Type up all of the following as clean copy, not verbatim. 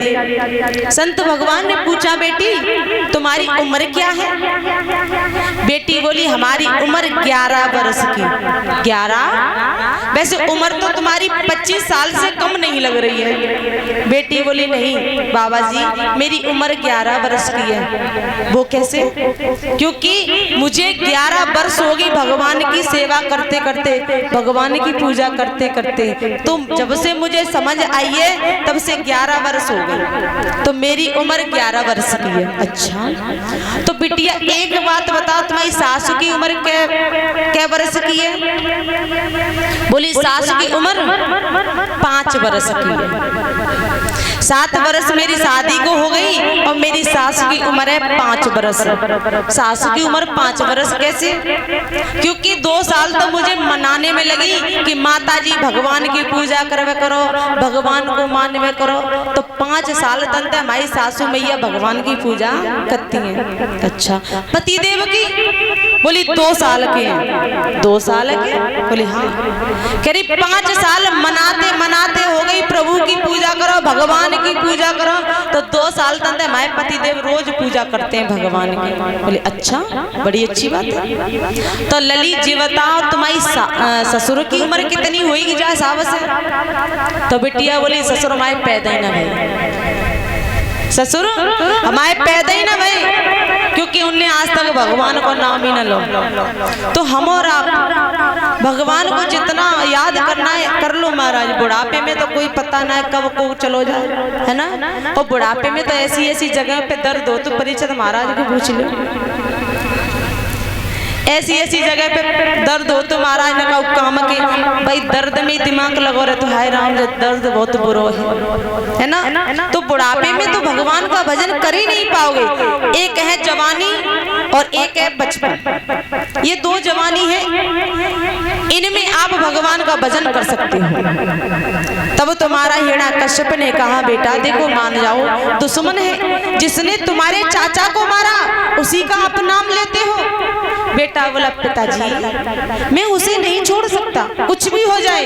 संत भगवान ने पूछा, बेटी तुम्हारी उम्र क्या है? बेटी बोली, हमारी उम्र 11 वर्ष की। 11? वैसे उम्र तो तुम्हारी 25 साल से कम नहीं लग रही है। बेटी बोली, नहीं बाबा जी, मेरी उम्र 11 वर्ष की है। वो कैसे? क्योंकि मुझे 11 वर्ष हो गई भगवान की सेवा करते करते, भगवान की पूजा करते करते। तो जब से मुझे समझ आई है तब से 11 वर्ष हो गए, तो मेरी उम्र 11 वर्ष की है। अच्छा, तो बिटिया एक बात बताओ, तुम्हारी सासू की उम्र क्या वर्ष की है? बोली, सासू की उम्र 5 वर्ष की है। 7 वर्ष मेरी शादी को हो गई और मेरी सासू की उम्र है 5 वर्ष। सासू की उम्र 5 वर्ष कैसे? क्योंकि 2 साल तो मुझे मनाने में लगी कि माता जी भगवान की पूजा करवे करो, भगवान को मानवे करो। तो 5 साल तक हमारी सासू मैया भगवान की पूजा करती हैं। अच्छा, पतिदेव की? बोली 2 साल के हैं। 2 साल के? बोली हाँ। कह रही 5 साल मनाते मनाते हो गई प्रभु की पूजा करो, भगवान की पूजा करो। तो 2 साल तक हमारे पतिदेव रोज पूजा करते हैं भगवान की। बोले अच्छा, बड़ी अच्छी बात है। तो ललित जी बताओ, तुम्हारी ससुर की उम्र कितनी होगी जा साहब से? तो बिटिया बोली, ससुर हमारे पैदा ही ना भाई, ससुर हमारे पैदा ही ना भाई, क्योंकि उनने आज तक भगवान को नाम ही ना लो। तो हम और आप भगवान को जितना याद करना है कर लो महाराज। बुढ़ापे में तो कोई पता ना है कब को चलो जाए, है ना? और बुढ़ापे में तो ऐसी ऐसी जगह पे दर्द हो तो परिचित महाराज को पूछ लो। ऐसी ऐसी जगह पे दर्द हो तो महाराज ने कहा काम के भाई दर्द में दिमाग लगो रहे तो हाय राम, दर्द बहुत बुरा है ना? तो बुढ़ापे में तो भगवान का भजन कर ही नहीं पाओगे। एक है जवानी और एक है बचपन, ये 2 जवानी है, इनमें आप भगवान का भजन कर सकते हो। तब तुम्हारा हिरण्याकश्यप ने कहा, बेटा देखो मान जाओ, दुश्मन है जिसने तुम्हारे चाचा को मारा उसी का आप नाम लेते हो। बेटा बोला, पिताजी मैं उसे नहीं छोड़ सकता, कुछ भी हो जाए।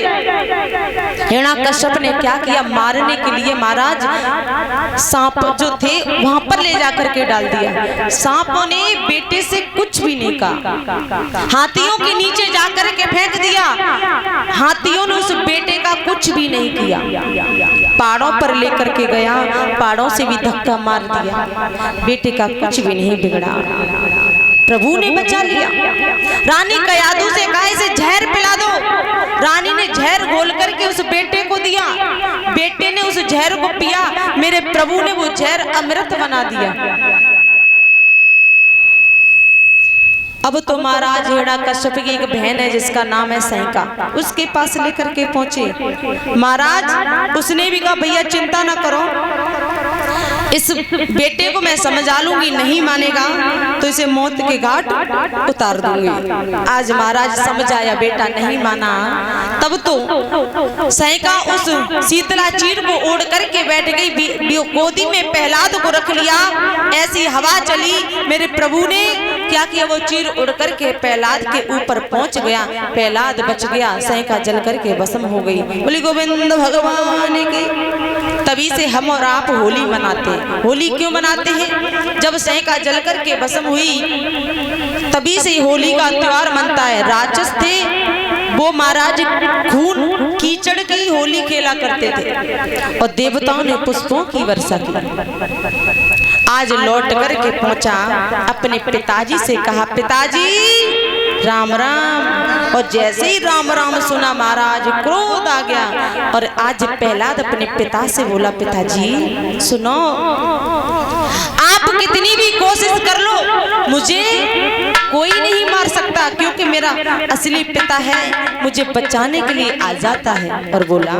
हिरण्याकश्यप ने क्या किया, मारने के लिए महाराज सांप जो थे वहां पर ले जाकर के डाल दिया। सांपों ने बेटे से कुछ भी नहीं कहा, हाथियों के नीचे जाकर के फेंक दिया। हाथियों ने उस बेटे का कुछ भी नहीं किया, पहाड़ों पर लेकर के गया, पहाड़ों से भी धक्का मार दिया, बेटे का कुछ भी नहीं बिगड़ा, प्रभु ने बचा लिया। रानी कयाधु से कहा, इसे जहर पिला दो। रानी ने जहर घोल करके उस बेटे को दिया, बेटे ने उस जहर को पिया, मेरे प्रभु ने वो जहर अमृत बना दिया। अब तो महाराज हिरण्याकश्यप की एक बहन है जिसका नाम है सैका, उसके पास लेकर के पहुंचे महाराज। उसने भी कहा, भैया चिंता ना करो, इस बेटे को मैं समझा लूंगी, नहीं मानेगा तो इसे मौत के घाट उतार दूंगी। आज महाराज समझ आया, बेटा नहीं माना। तब तो सैका उस शीतला चीर को ओढ़ करके बैठ गई, गोदी में प्रहलाद को रख लिया। ऐसी हवा चली, मेरे प्रभु ने क्या किया, वो चीर उड़ करके प्रहलाद के ऊपर पहुंच गया, प्रहलाद बच गया, सैका जल करके भस्म हो गई। बोली गोविंद भगवान की। तभी से हम और आप होली मनाते हैं। होली क्यों मनाते हैं? जब सैका जल करके भस्म हुई तभी से होली का त्योहार मनता है। राक्षस थे वो महाराज खून कीचड़ की होली खेला करते थे और देवताओं ने पुष्पों की वर्षा की। आज लौट करके पहुंचा, अपने पिताजी से कहा, पिताजी राम राम। और जैसे ही राम राम सुना महाराज क्रोध आ गया और आज प्रहलाद अपने पिता से बोला, पिताजी सुनो, आप कितनी भी कोशिश कर लो मुझे कोई नहीं मार सकता, क्योंकि मेरा असली पिता है, मुझे बचाने के लिए आ जाता है। और बोला